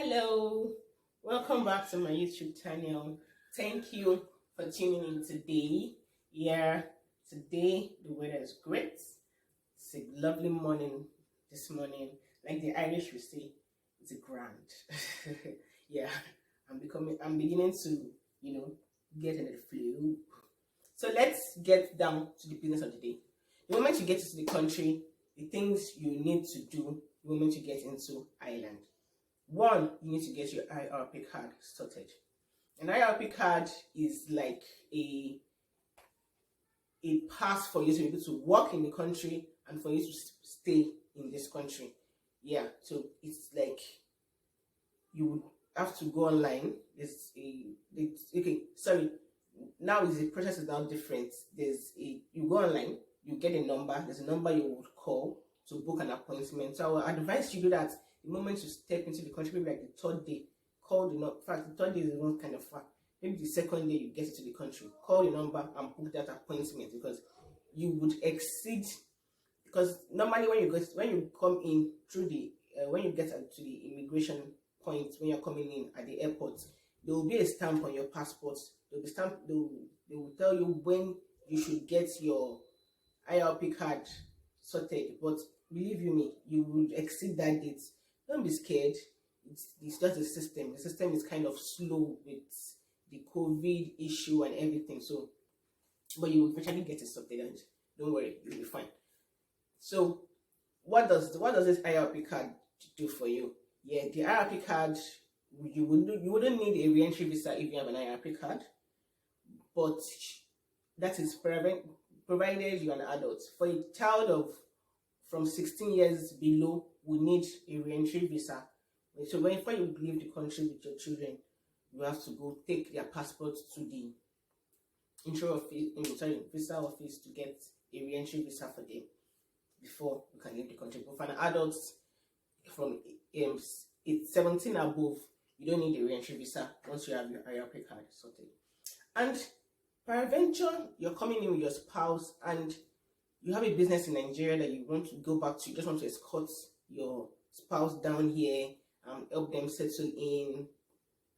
Hello, welcome back to my YouTube channel. Thank you for tuning in today. Today the weather is great. It's a lovely morning this morning. Like the Irish will say, it's a grand. yeah, I'm beginning to, get in the flow. So let's get down to the business of the day. The moment you get into the country, the things you need to do the moment you get into Ireland. One, you need to get your IRP card sorted. An IRP card is like a pass for you to be able to work in the country and for you to stay in this country. Yeah, so it's like you would have to go online. Now the process is now different. You go online, you get a number. There's a number you would call to book an appointment. So I would advise you do that the moment you step into the country, maybe like the third day. Call the number. In fact, the third day is one kind of far. Maybe the second day you get into the country. Call the number and book that appointment because you would exceed. Because normally when you come in through when you get to the immigration point, when you're coming in at the airport, there will be a stamp on your passport. They will tell you when you should get your IRP card sorted. But believe you me, you will exceed that date. Don't be scared. It's just a system. The system is kind of slow with the COVID issue and everything. So, but you will eventually get it sorted, and don't worry, you'll be fine. So, what does this IRP card do for you? Yeah, the IRP card, you wouldn't need a re-entry visa if you have an IRP card, but that is provided you're an adult. For a child from 16 years below, we need a re-entry visa. So before you leave the country with your children, you have to go take their passport to the visa office to get a re-entry visa for them before you can leave the country. But for an adult from 17 above, you don't need a re-entry visa once you have your IRP card sorted. And peradventure, you're coming in with your spouse and you have a business in Nigeria that you want to go back to. You just want to escort your spouse down here and help them settle in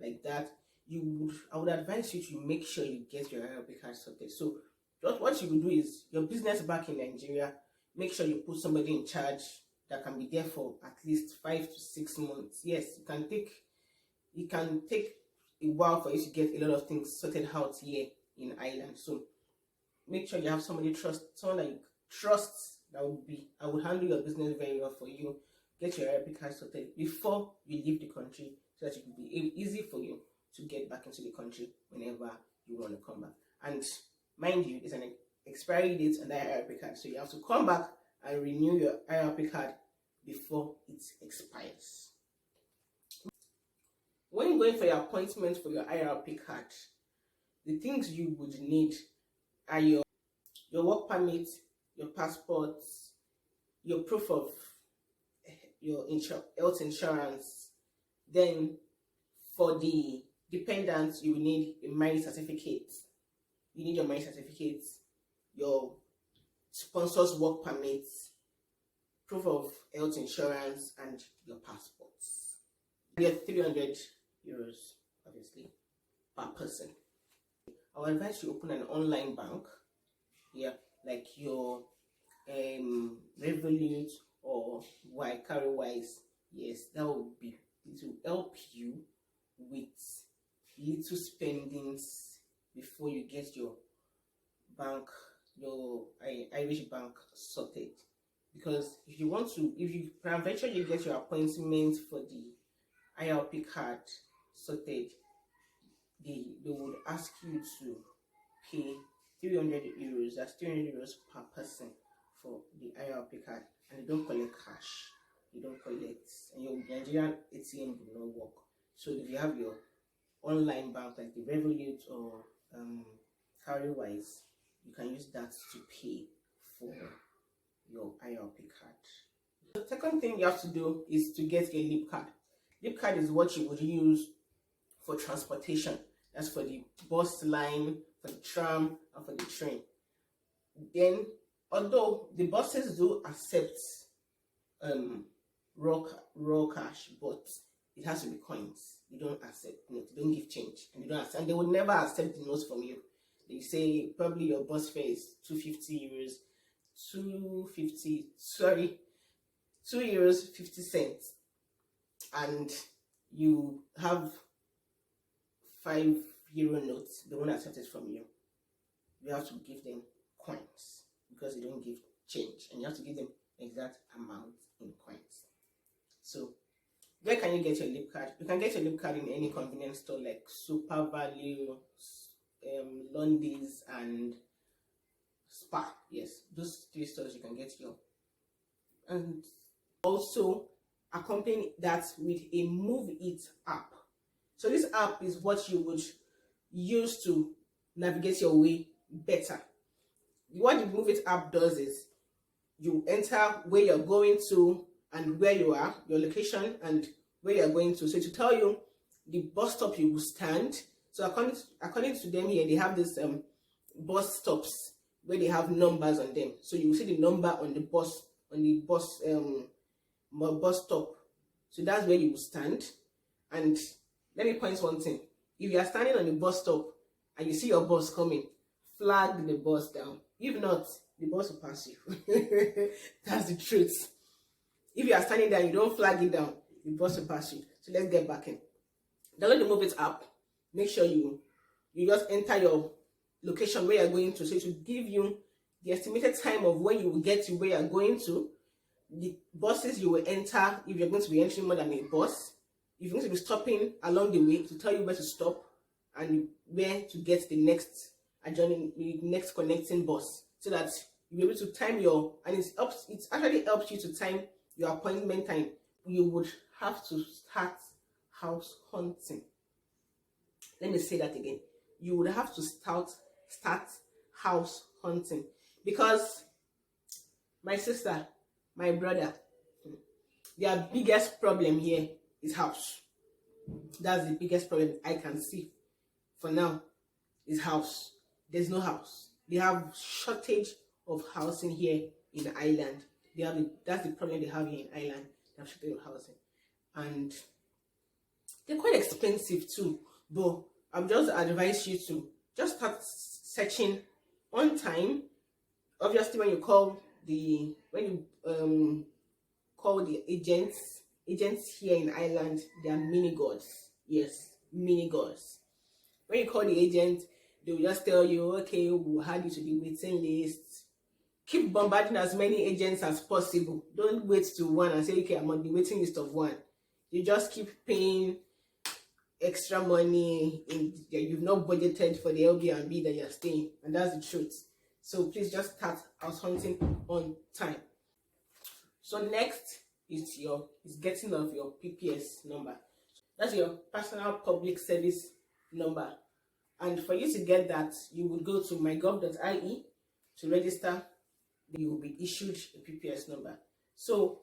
like that. I would advise you to make sure you get your IRP card sorted. So what you will do is your business back in Nigeria, make sure you put somebody in charge that can be there for at least 5 to 6 months. Yes, it can take a while for you to get a lot of things sorted out here in Ireland. So make sure you have someone that you trust I would handle your business very well for you. Get your IRP card sorted before you leave the country so that it will be easy for you to get back into the country whenever you want to come back. And mind you, there's an expiry date on that IRP card, so you have to come back and renew your IRP card before it expires. When you're going for your appointment for your IRP card, the things you would need are your work permit, your passport, your proof of your health insurance. Then for the dependents, you will need a marriage certificate. You need your marriage certificate, your sponsor's work permit, proof of health insurance, and your passports. You have 300 euros, obviously, per person. I would advise you open an online bank, like your Revolut or Carrywise. Yes, that will help you with little spendings before you get your Irish bank sorted. Because if you peradventure you get your appointment for the IRP card sorted, they would ask you to pay 300 euros. That's 300 euros per person for the IRP card, and they don't collect cash. They don't collect, and your Nigerian ATM will not work. So if you have your online bank like the Revolut or Carrywise, you can use that to pay for your IRP card. The second thing you have to do is to get a LEAP card. LEAP card is what you would use for transportation. That's for the bus line, for the tram, and for the train. Then, although the buses do accept raw cash, but it has to be coins. You don't accept notes. You don't give change, and you don't accept, and they will never accept the notes from you. They say probably your bus fare is 250 euros, 250. Sorry, €2 50 cents, and you have €5 notes. They won't accept it from you. You have to give them coins because they don't give change, and you have to give them exact amount in coins. So where can you get your lip card? You can get your lip card in any convenience store like Super Value, Lundy's, and Spa. Yes, those 3 stores you can get your. And also accompany that with a Moovit app. So this app is what you would use to navigate your way better. What the Moovit app does is you enter where you're going to and where you are, your location and where you're going to. So to tell you the bus stop you will stand. So according to them here, they have this bus stops where they have numbers on them. So you will see the number on the bus bus stop. So that's where you will stand. And let me point one thing. If you are standing on the bus stop and you see your bus coming, flag the bus down. If not, the bus will pass you. That's the truth. If you are standing there and you don't flag it down, the bus will pass you. So let's get back in. Download the Moovit app. Make sure you just enter your location where you're going to. So it will give you the estimated time of when you will get to where you're going to, the buses you will enter, if you're going to be entering more than a bus, if you're going to be stopping along the way to tell you where to stop and where to get the next adjoining, the next connecting bus, so that you'll be able to time your, and it actually helps you to time your appointment time. You would have to start house hunting. Let me say that again. You would have to start house hunting, because my sister, my brother, their biggest problem here is house. That's the biggest problem I can see for now, is house. There's no house. They have shortage of housing here in Ireland. That's the problem they have here in Ireland. They have shortage of housing, and they're quite expensive too. But I've just advise you to just start searching on time. Obviously, when you call the agents here in Ireland, they are mini gods. Yes, mini gods. When you call the agent, they will just tell you, okay, we'll add you to the waiting list. Keep bombarding as many agents as possible. Don't wait to one and say, okay, I'm on the waiting list of one. You just keep paying extra money you've not budgeted for the Airbnb that you're staying, and that's the truth. So please just start house hunting on time. So next is getting of your PPS number. That's your personal public service number, and for you to get that, you would go to mygov.ie to register. You will be issued a PPS number. So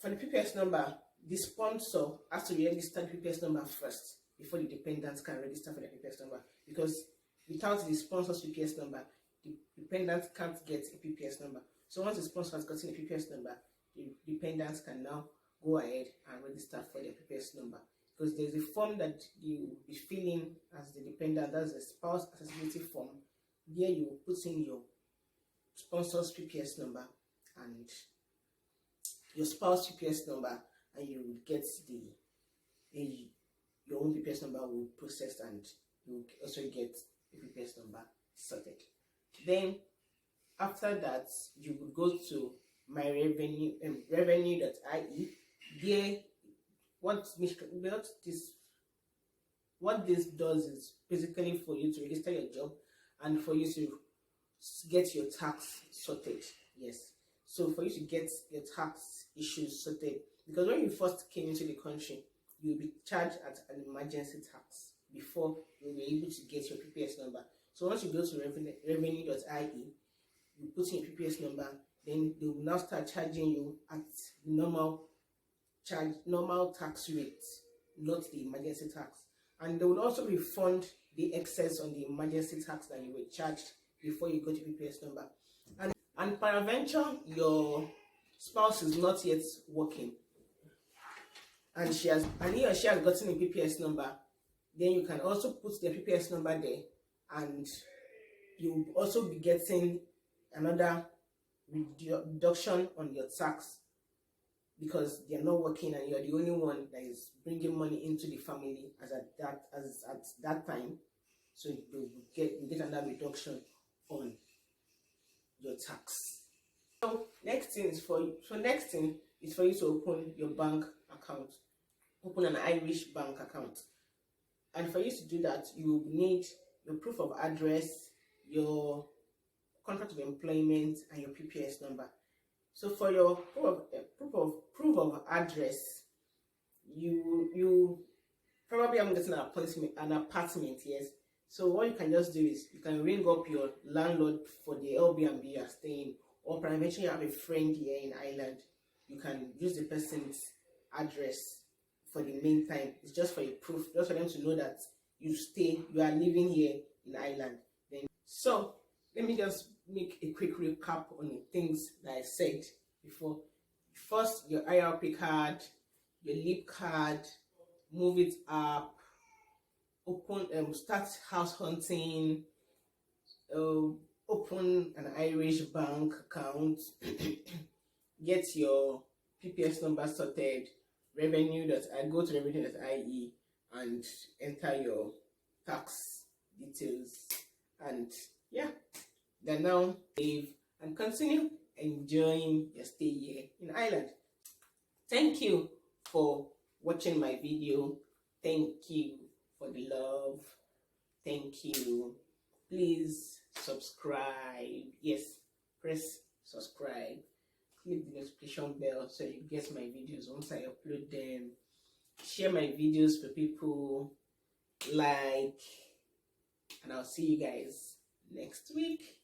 for the PPS number, the sponsor has to register the PPS number first before the dependents can register for the PPS number, because without the sponsor's PPS number, the dependent can't get a PPS number. So once the sponsor has gotten a PPS number, the dependents can now go ahead and register for their PPS number, because there's a form that you will be filling as the dependent. That's a spouse accessibility form. There you will put in your sponsor's PPS number and your spouse PPS number, and you will get your own PPS number will be processed, and you will also get a PPS number sorted. Then after that, you will go to revenue.ie. There, what this does is basically for you to register your job and for you to get your tax sorted. Yes, so for you to get your tax issues sorted, because when you first came into the country, you'll be charged at an emergency tax before you'll be able to get your PPS number. So once you go to revenue.ie, you put in your PPS number, then they will now start charging you at the normal tax rate, not the emergency tax. And they will also refund the excess on the emergency tax that you were charged before you got your PPS number. And peradventure, your spouse is not yet working, and he or she has gotten a PPS number, then you can also put the PPS number there, and you'll also be getting another reduction on your tax, because they're not working and you're the only one that is bringing money into the family as at that time. So you get another reduction on your tax. So next thing is for you to open your bank account. Open an Irish bank account. And for you to do that, you need your proof of address, your contract of employment, and your PPS number. So for your proof of address, you probably haven't gotten an apartment, yes. So what you can just do is you can ring up your landlord for the Airbnb you are staying, or perhaps you have a friend here in Ireland. You can use the person's address for the meantime. It's just for a proof, just for them to know that you are living here in Ireland. Then, so let me just make a quick recap on the things that I said before. First, your IRP card, your LEAP card, Moovit App, start house hunting, open an Irish bank account, get your PPS number sorted, go to revenue.ie and enter your tax details, and yeah, then now save and continue enjoying your stay here in Ireland. Thank you for watching my video. Thank you for the love. Thank you. Please subscribe. Yes, press subscribe. Click the notification bell so you get my videos once I upload them. Share my videos for people, and I'll see you guys next week.